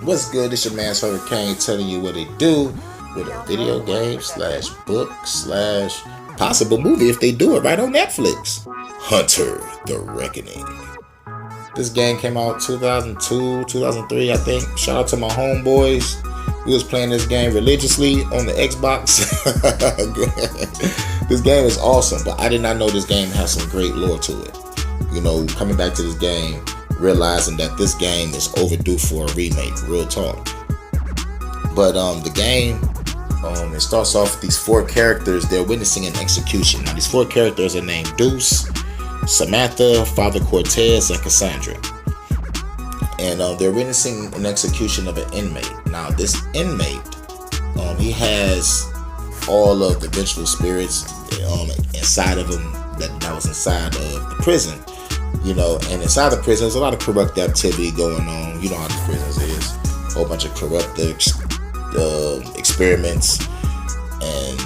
What's good? It's your man Hurricane telling you what they do with a video game / book / possible movie if they do it right on Netflix. Hunter the Reckoning. This game came out 2002, 2003, I think. Shout out to my homeboys. We was playing this game religiously on the Xbox. This game is awesome, but I did not know this game has some great lore to it. You know, coming back to this game, realizing that this game is overdue for a remake, real talk. But the game, it starts off with these 4 characters. They're witnessing an execution. Now, these 4 characters are named Deuce, Samantha, Father Cortez, and Cassandra. And they're witnessing an execution of an inmate. Now, this inmate, he has all of the vengeful spirits inside of him that was inside of the prison. You know, and inside the prison, there's a lot of corrupt activity going on. You know how the prisons is. A whole bunch of corrupt experiments and,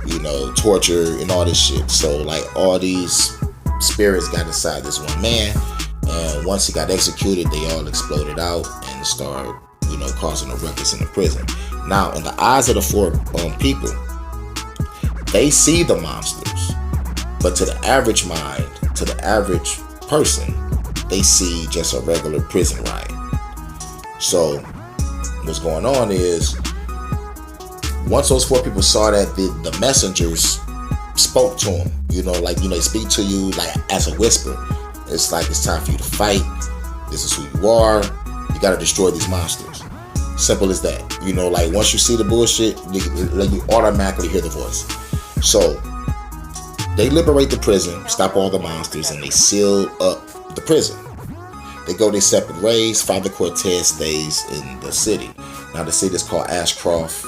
you know, torture and all this shit. So, like, all these spirits got inside this one man. And once he got executed, they all exploded out and started, you know, causing a ruckus in the prison. Now, in the eyes of the 4 people, they see the monsters. But to the average mind, to the average person, they see just a regular prison riot. So what's going on is, once those 4 people saw that, the messengers spoke to them. You know, like, you know, they speak to you like as a whisper. It's like, it's time for you to fight. This is who you are. You got to destroy these monsters. Simple as that. You know, like, once you see the bullshit, you automatically hear the voice. So they liberate the prison, stop all the monsters, and they seal up the prison. They go their separate ways. Father Cortez stays in the city. Now, the city is called Ashcroft.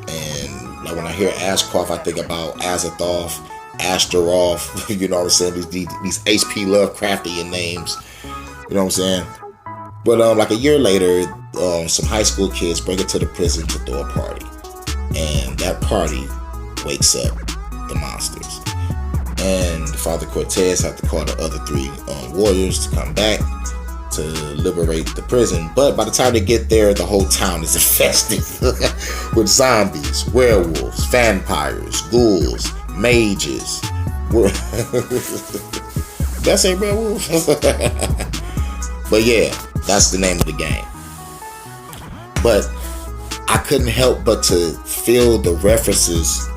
And like, when I hear Ashcroft, I think about Azathoth, Astaroth, you know what I'm saying? These H.P. Lovecraftian names. You know what I'm saying? But like a year later, some high school kids bring it to the prison to throw a party. And that party wakes up the monsters. And Father Cortez had to call the other 3 warriors to come back to liberate the prison. But by the time they get there, the whole town is infested with zombies, werewolves, vampires, ghouls, mages. Did I say werewolves? But yeah, that's the name of the game. But I couldn't help but to feel the references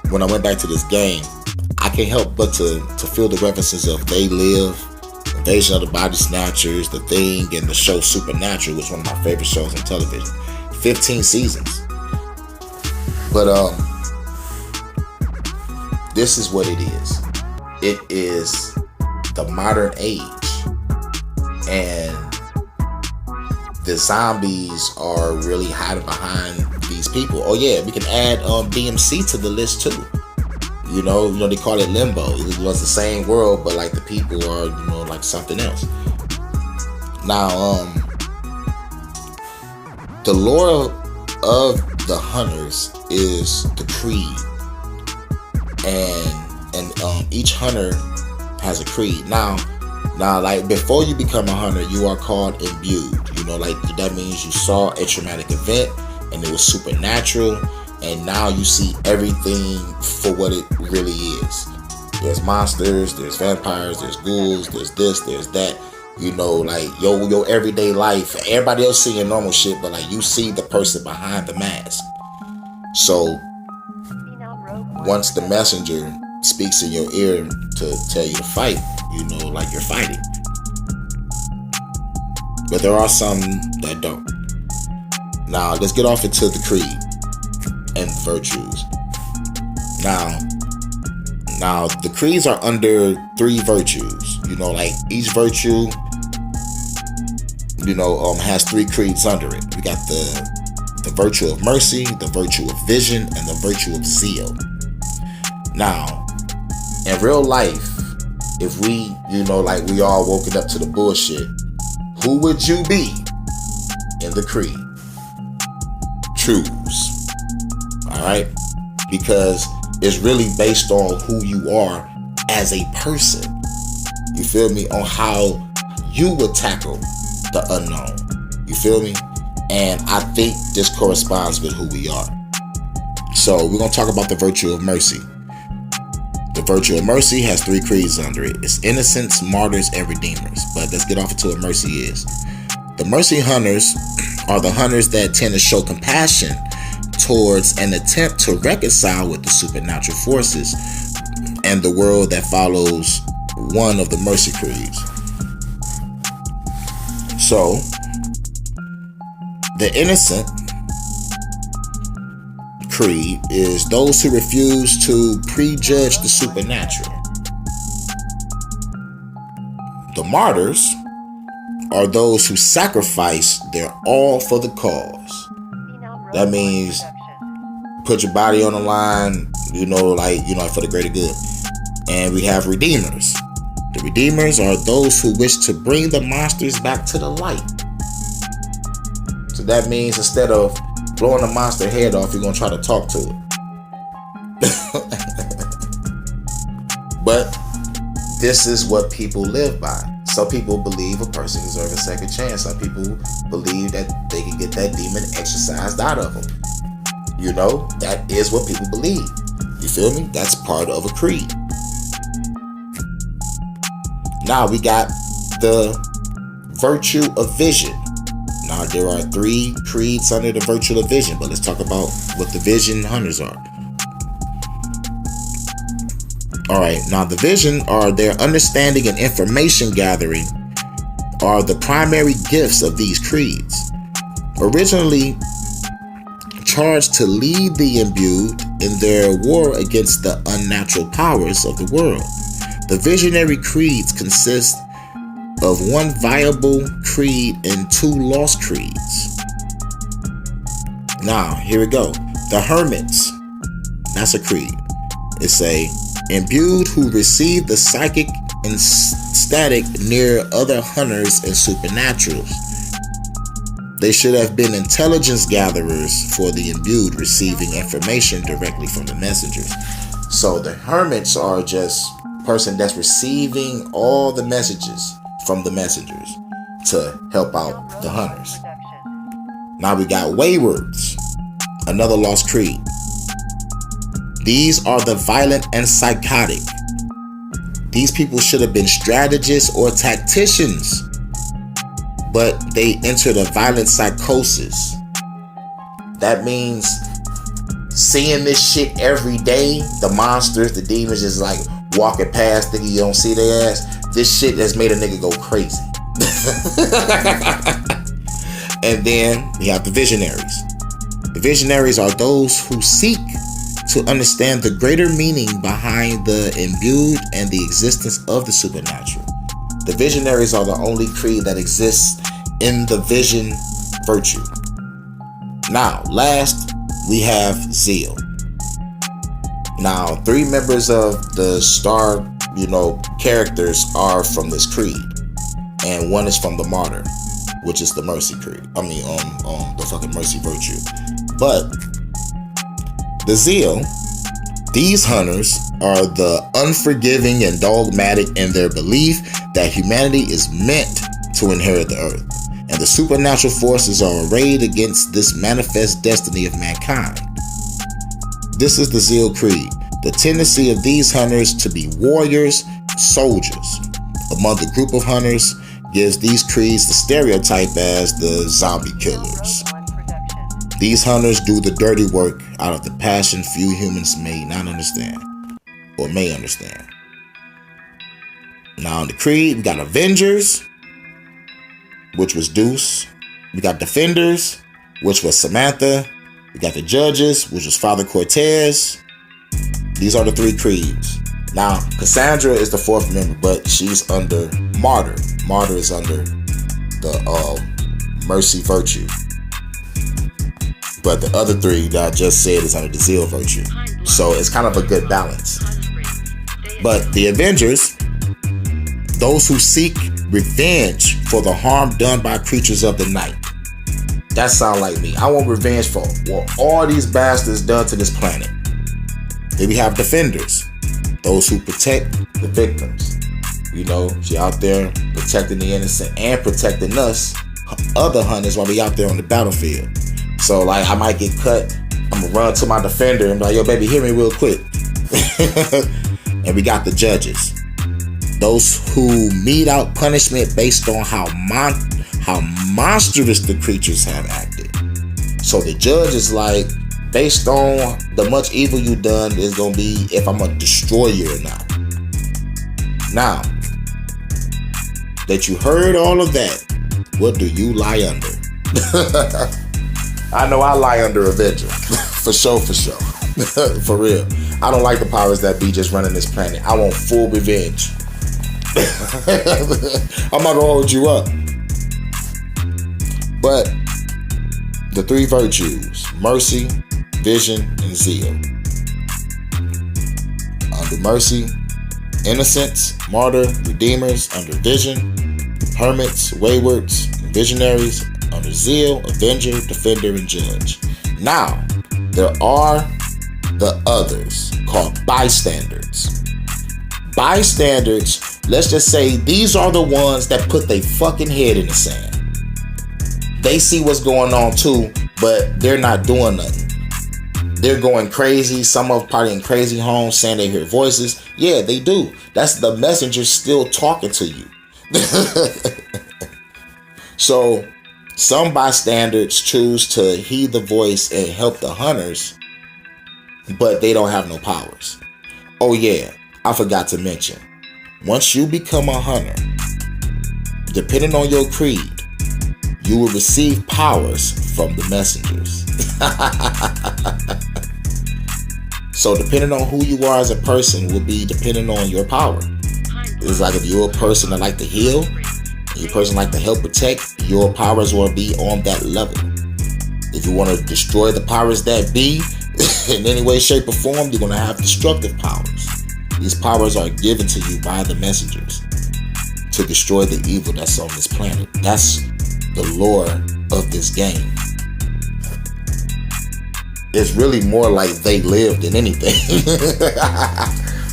when I went back to this game. I can't help but to feel the references of They Live, Invasion of the Body Snatchers, The Thing, and the show Supernatural, which is one of my favorite shows on television. 15 seasons. But this is what it is. It is the modern age, and the zombies are really hiding behind these people. Oh yeah, we can add DMC to the list too. You know, they call it limbo. It was the same world, but like the people are, you know, like something else. Now, the lore of the hunters is the creed, and each hunter has a creed. Now, like, before you become a hunter, you are called imbued. You know, like, that means you saw a traumatic event and it was supernatural. And now you see everything for what it really is. There's monsters, there's vampires, there's ghouls, there's this, there's that. You know, like, your everyday life. Everybody else seeing normal shit, but like, you see the person behind the mask. So once the messenger speaks in your ear to tell you to fight, you know, like, you're fighting. But there are some that don't. Now, let's get off into the creed and virtues. Now the creeds are under 3 virtues. You know, like, each virtue, you know, has 3 creeds under it. We got the virtue of mercy, the virtue of vision, and the virtue of zeal. Now, in real life, if we, you know, like, we all woken up to the bullshit, who would you be in the creed? Choose. Alright? Because it's really based on who you are as a person. You feel me? On how you would tackle the unknown. You feel me? And I think this corresponds with who we are. So we're going to talk about the virtue of mercy. The virtue of mercy has 3 creeds under it. It's innocents, martyrs, and redeemers. But let's get off into what mercy is. The mercy hunters are the hunters that tend to show compassion towards an attempt to reconcile with the supernatural forces and the world that follows one of the mercy creeds. So, the innocent creed is those who refuse to prejudge the supernatural. The martyrs are those who sacrifice their all for the cause. That means put your body on the line, for the greater good. And we have redeemers. The redeemers are those who wish to bring the monsters back to the light. So that means instead of blowing the monster head off, you're going to try to talk to it. But this is what people live by. Some people believe a person deserves a second chance. Some people believe that they can get that demon exorcised out of them. That is what people believe. You feel me? That's part of a creed. Now we got the virtue of vision. Now there are 3 creeds under the virtue of vision, but let's talk about what the vision hunters are. Alright, now the vision are their understanding and information gathering are the primary gifts of these creeds. Originally charged to lead the imbued in their war against the unnatural powers of the world. The visionary creeds consist of 1 viable creed and 2 lost creeds. Now, here we go. The hermits. That's a creed. It's a imbued who receive the psychic and static near other hunters and supernaturals. They should have been intelligence gatherers for the imbued, receiving information directly from the messengers. So the hermits are just person that's receiving all the messages from the messengers to help out the hunters. Now we got waywards, another lost creed. These are the violent and psychotic. These people should have been strategists or tacticians, but they entered a violent psychosis. That means seeing this shit every day, the monsters, the demons just like walking past, thinking you don't see their ass. This shit has made a nigga go crazy. And then we have the visionaries. The visionaries are those who seek to understand the greater meaning behind the imbued and the existence of the supernatural. The visionaries are the only creed that exists in the vision virtue. Now, last, we have zeal. Now, 3 members of the star, characters are from this creed. And 1 is from the martyr, which is the mercy creed. The fucking mercy virtue. But the zeal, these hunters are the unforgiving and dogmatic in their belief that humanity is meant to inherit the earth, and the supernatural forces are arrayed against this manifest destiny of mankind. This is the zeal creed, the tendency of these hunters to be warriors, soldiers. Among the group of hunters gives these creeds the stereotype as the zombie killers. These hunters do the dirty work out of the passion few humans may not understand, or may understand. Now in the creed, we got Avengers, which was Deuce. We got Defenders, which was Samantha. We got the Judges, which was Father Cortez. These are the 3 creeds. Now, Cassandra is the 4th member, but she's under Martyr. Martyr is under the Mercy Virtue. But the other 3 that I just said is under the Zeal Virtue. So it's kind of a good balance. But the Avengers, those who seek revenge for the harm done by creatures of the night. That sound like me. I want revenge for what all these bastards done to this planet. Then we have Defenders, those who protect the victims. She out there protecting the innocent and protecting us other hunters while we out there on the battlefield. So like I might get cut, I'm gonna run to my defender and be like, yo baby, hear me real quick. And we got the judges, those who mete out punishment based on how monstrous the creatures have acted. So the judge is like, based on the much evil you done, is gonna be if I'm gonna destroy you or not. Now that you heard all of that, what do you lie under? I know I lie under Avenger. For sure. For real. I don't like the powers that be just running this planet. I want full revenge. I'm not gonna hold you up. But the three virtues, mercy, vision, and zeal. Under mercy, innocents, martyr, redeemers. Under vision, hermits, waywards, and visionaries. Under zeal, avenger, defender, and judge. Now, there are the others called bystanders. Bystanders, let's just say these are the ones that put their fucking head in the sand. They see what's going on too, but they're not doing nothing. They're going crazy. Some of them probably in crazy homes saying they hear voices. Yeah, they do. That's the messenger still talking to you. So some bystanders choose to heed the voice and help the hunters, but they don't have no powers. Oh yeah, I forgot to mention, once you become a hunter, depending on your creed, you will receive powers from the messengers. So depending on who you are as a person will be depending on your power. It's like if you're a person that like to heal, you're a person like to help protect, your powers will be on that level. If you want to destroy the powers that be in any way, shape, or form, you're going to have destructive powers. These powers are given to you by the messengers to destroy the evil that's on this planet. That's the lore of this game. It's really more like they live than anything.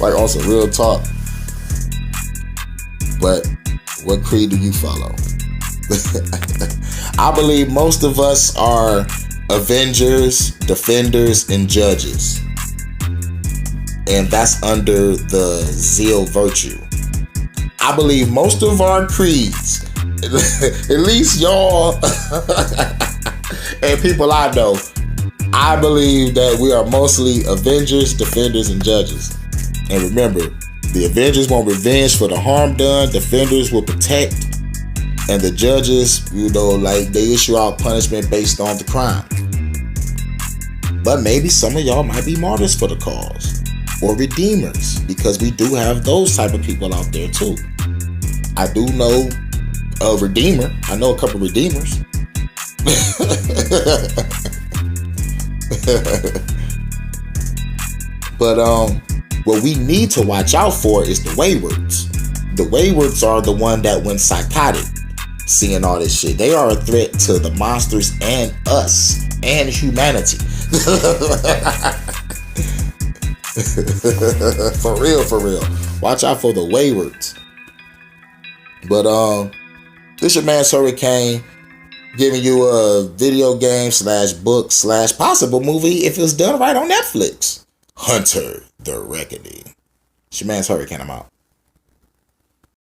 Like on some real talk. But what creed do you follow? I believe most of us are avengers, defenders, and judges. And that's under the zeal virtue. I believe most of our creeds, at least y'all and people I know, I believe that we are mostly avengers, defenders, and judges. And remember, the avengers want revenge for the harm done, defenders will protect, and the judges, like they issue out punishment based on the crime. But maybe some of y'all might be martyrs for the cause, or redeemers, because we do have those type of people out there too. I do know a redeemer. I know a couple redeemers. But what we need to watch out for is the waywards. The waywards are the one that went psychotic seeing all this shit. They are a threat to the monsters and us and humanity. For real. Watch out for the waywards. But this your man Hurricane, giving you a video game / book / possible movie if it's done right on Netflix. Hunter the Reckoning. It's your man's Hurricane. I'm out.